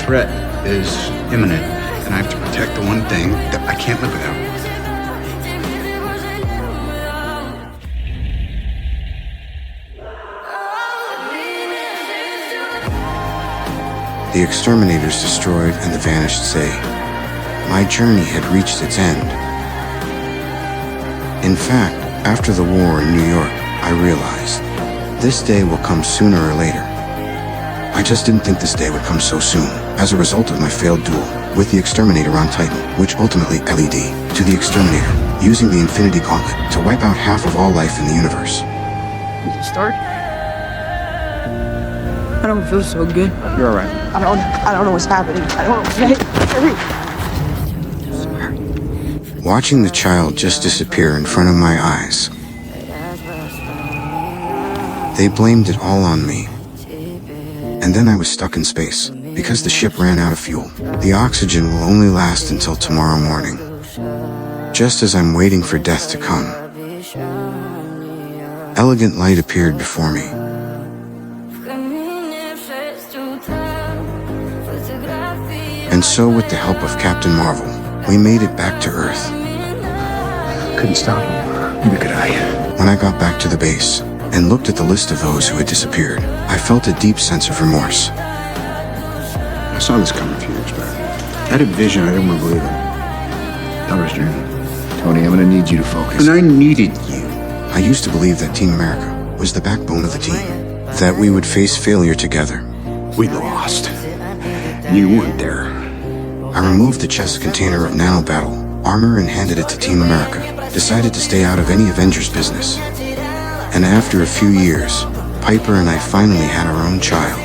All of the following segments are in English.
threat is imminent, and I have to protect the one thing that I can't live without. The exterminators destroyed and the vanished say, my journey had reached its end. In fact, after the war in New York, I realized this day will come sooner or later. I just didn't think this day would come so soon, as a result of my failed duel with the Exterminator on Titan, which ultimately led to the Exterminator using the Infinity Gauntlet to wipe out half of all life in the universe. Did you start? I don't feel so good. You're all right. I don't know what's happening. I don't know. Watching the child just disappear in front of my eyes, they blamed it all on me. And then I was stuck in space, because the ship ran out of fuel. The oxygen will only last until tomorrow morning. Just as I'm waiting for death to come, elegant light appeared before me. And so, with the help of Captain Marvel, we made it back to Earth. Couldn't stop him. Neither could I. When I got back to the base and looked at the list of those who had disappeared, I felt a deep sense of remorse. I saw this coming a few years back. I had a vision I didn't want to believe in. I was dreaming. Tony, I'm gonna need you to focus. And I needed you. I used to believe that Team America was the backbone of the team, that we would face failure together. We lost. You weren't there. I removed the chest container of nano-battle armor and handed it to Team America, decided to stay out of any Avengers business. And after a few years, Piper and I finally had our own child.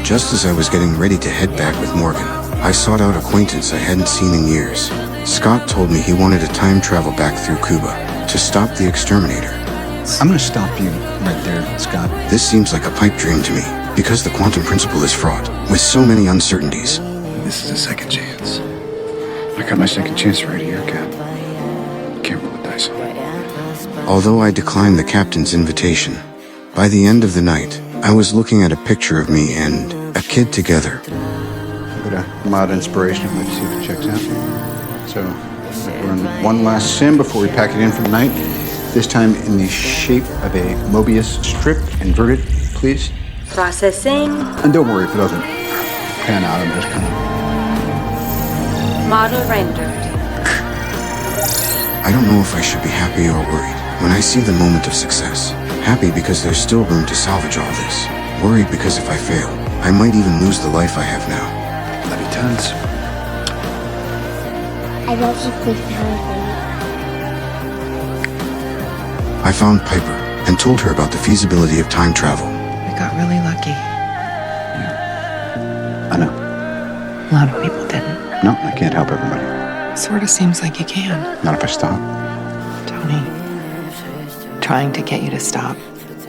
Just as I was getting ready to head back with Morgan, I sought out acquaintance I hadn't seen in years. Scott told me he wanted to time travel back through Cuba to stop the Exterminator. I'm gonna stop you right there, Scott. This seems like a pipe dream to me, because the quantum principle is fraught with so many uncertainties. This is a second chance. I got my second chance right here, Cap. Can't roll the dice. Although I declined the captain's invitation, by the end of the night, I was looking at a picture of me and a kid together. A bit of mild inspiration. I'd like to see if it checks out. So, we're on one last sim before we pack it in for the night. This time in the shape of a Mobius strip. Inverted, please. Processing. And don't worry if it doesn't pan out. I'm just kind of... Model rendered. I don't know if I should be happy or worried when I see the moment of success. Happy because there's still room to salvage all this. Worried because if I fail, I might even lose the life I have now. Love you tons. I love you, big baby. I found Piper and told her about the feasibility of time travel. We got really lucky. I know. A lot of people didn't. No, I can't help everybody. Sort of seems like you can. Not if I stop. Tony, trying to get you to stop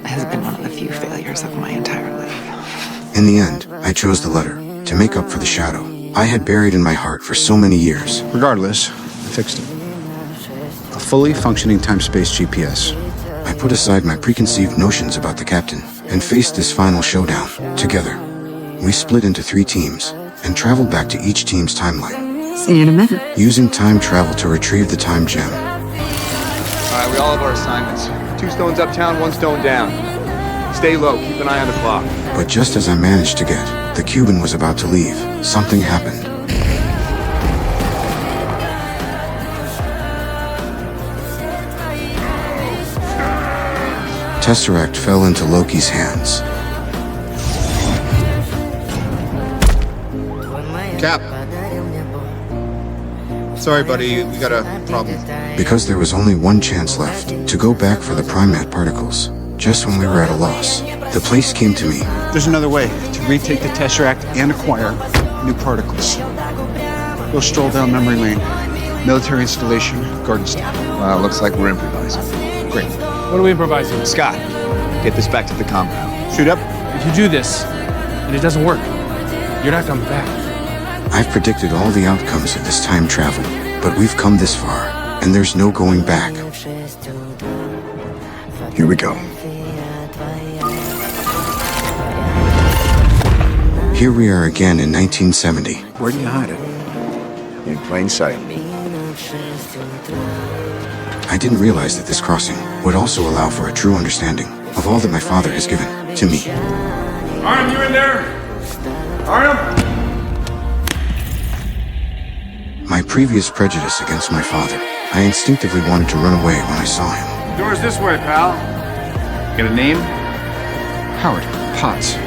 has been one of the few failures of my entire life. In the end, I chose the letter to make up for the shadow I had buried in my heart for so many years. Regardless, I fixed it. A fully functioning time-space GPS. I put aside my preconceived notions about the captain and faced this final showdown together. We split into 3 teams and traveled back to each team's timeline, See you in a minute. using time travel to retrieve the time gem. All right, we all have our assignments. 2 stones uptown, 1 stone down. Stay low, keep an eye on the clock. But just as I managed to get, the Cuban was about to leave, something happened. Tesseract fell into Loki's hands. Cap. Sorry, buddy, we got a problem. Because there was only one chance left to go back for the Primat particles. Just when we were at a loss, the place came to me. There's another way to retake the Tesseract and acquire new particles. Go stroll down memory lane. Military installation, Garden State. Wow, looks like we're improvising. Great. What are we improvising? Scott, get this back to the compound. Shoot up. If you do this, and it doesn't work, you're not coming back. I've predicted all the outcomes of this time travel, but we've come this far, and there's no going back. Here we go. here we are again in 1970. Where do you hide it? In plain sight. I didn't realize that this crossing would also allow for a true understanding of all that my father has given to me. Arn, you in there? Arn! My previous prejudice against my father, I instinctively wanted to run away when I saw him. Door's this way, pal. Got a name? Howard Potts.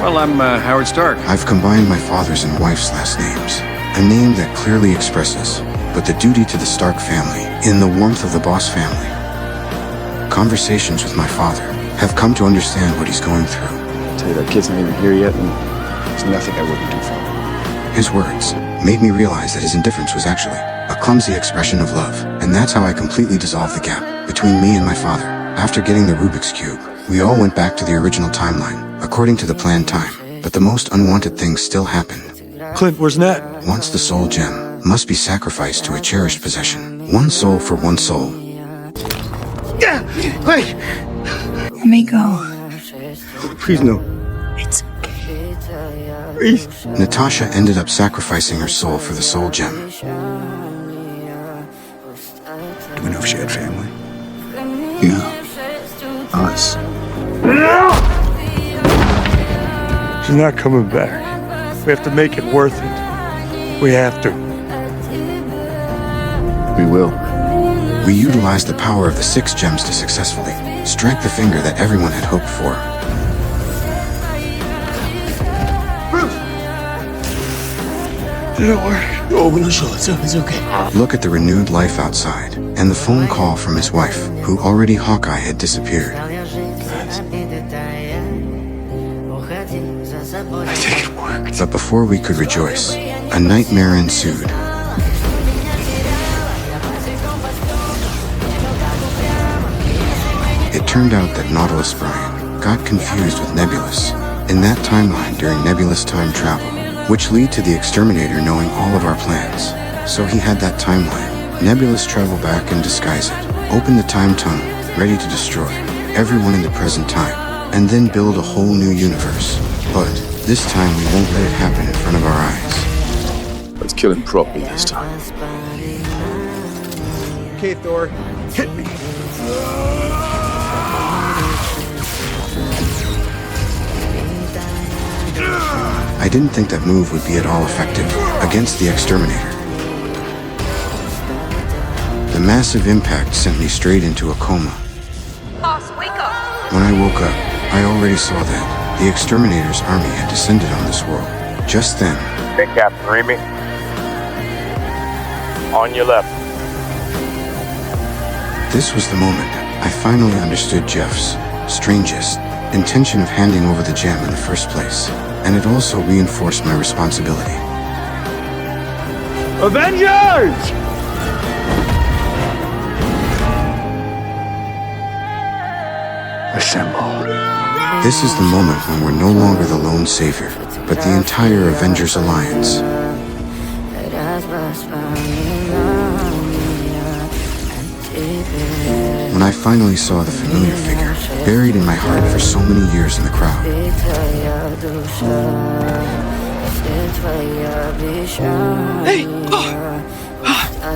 Well, I'm Howard Stark. I've combined my father's and wife's last names, a name that clearly expresses but the duty to the Stark family in the warmth of the Boss family. Conversations with my father have come to understand what he's going through. I tell you, that kid's not even here yet, and there's nothing I wouldn't do for him. His words made me realize that his indifference was actually a clumsy expression of love, and that's how I completely dissolved the gap between me and my father. After getting the Rubik's Cube, we all went back to the original timeline, according to the planned time, but the most unwanted things still happened. Clint, where's Nat? Once the soul gem must be sacrificed to a cherished possession, one soul for one soul. Wait! Let me go. Please, no. It's okay. Please. Natasha ended up sacrificing her soul for the soul gem. Do we know if she had family? Yeah. Us. She's not coming back. We have to make it worth it. We have to. We will. We utilized the power of the 6 gems to successfully strike the finger that everyone had hoped for. It'll work. Oh, no, sure. It's okay. Look at the renewed life outside, and the phone call from his wife, who already Hawkeye had disappeared. I think it worked. But before we could rejoice, a nightmare ensued. It turned out that Nautilus Brian got confused with Nebulous in that timeline during Nebulous time travel, which led to the Exterminator knowing all of our plans. So he had that timeline. Nebulous travel back and disguise it, open the time tunnel, ready to destroy everyone in the present time, and then build a whole new universe. But this time we won't let it happen in front of our eyes. Let's kill him properly this time. Okay, Thor, hit me. I didn't think that move would be at all effective against the Exterminator. The massive impact sent me straight into a coma. Boss, wake up! When I woke up, I already saw that the Exterminator's army had descended on this world. Just then, Hey, Captain, read me. On your left. this was the moment I finally understood Jeff's strangest intention of handing over the gem in the first place, and it also reinforced my responsibility. Avengers! Assemble. This is the moment when we're no longer the lone savior, but the entire Avengers Alliance. When I finally saw the familiar figure, buried in my heart for so many years in the crowd, Hey!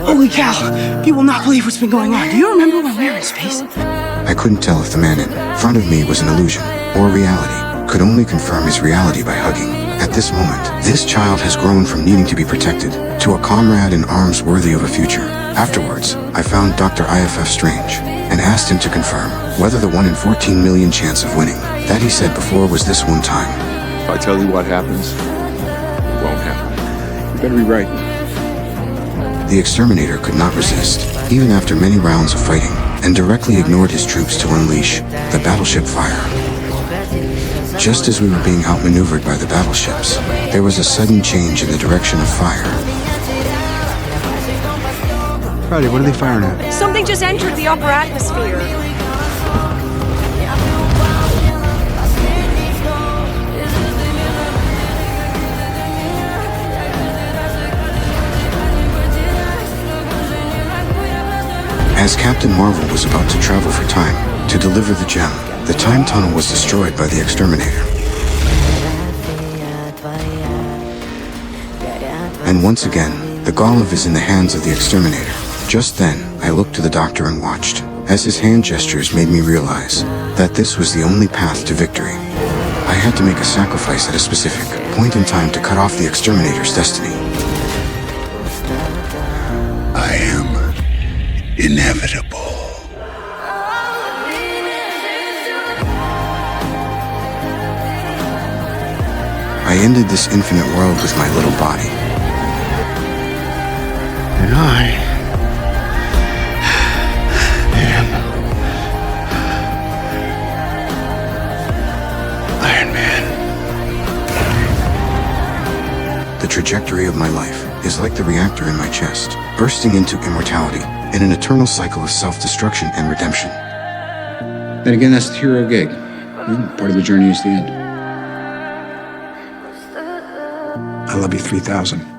Holy cow! You will not believe what's been going on. Do you remember when we were in space? I couldn't tell if the man in front of me was an illusion or reality, could only confirm his reality by hugging. At this moment, this child has grown from needing to be protected to a comrade in arms worthy of a future. Afterwards, I found Dr. IFF Strange and asked him to confirm whether the 1 in 14 million chance of winning that he said before was this one time. If I tell you what happens, it won't happen. You better be right. The Exterminator could not resist, even after many rounds of fighting, and directly ignored his troops to unleash the battleship fire. Just as we were being outmaneuvered by the battleships, there was a sudden change in the direction of fire. Friday, what are they firing at? Something just entered the upper atmosphere. As Captain Marvel was about to travel for time to deliver the gem, the time tunnel was destroyed by the Exterminator. And once again, the Golov is in the hands of the exterminator. Just then, I looked to the doctor and watched, as his hand gestures made me realize that this was the only path to victory. I had to make a sacrifice at a specific point in time to cut off the exterminator's destiny. I am inevitable. I ended this infinite world with my little body. And I am Iron Man. The trajectory of my life is like the reactor in my chest, bursting into immortality in an eternal cycle of self-destruction and redemption. Then again, that's the hero gig. Part of the journey is the end. I love you 3000.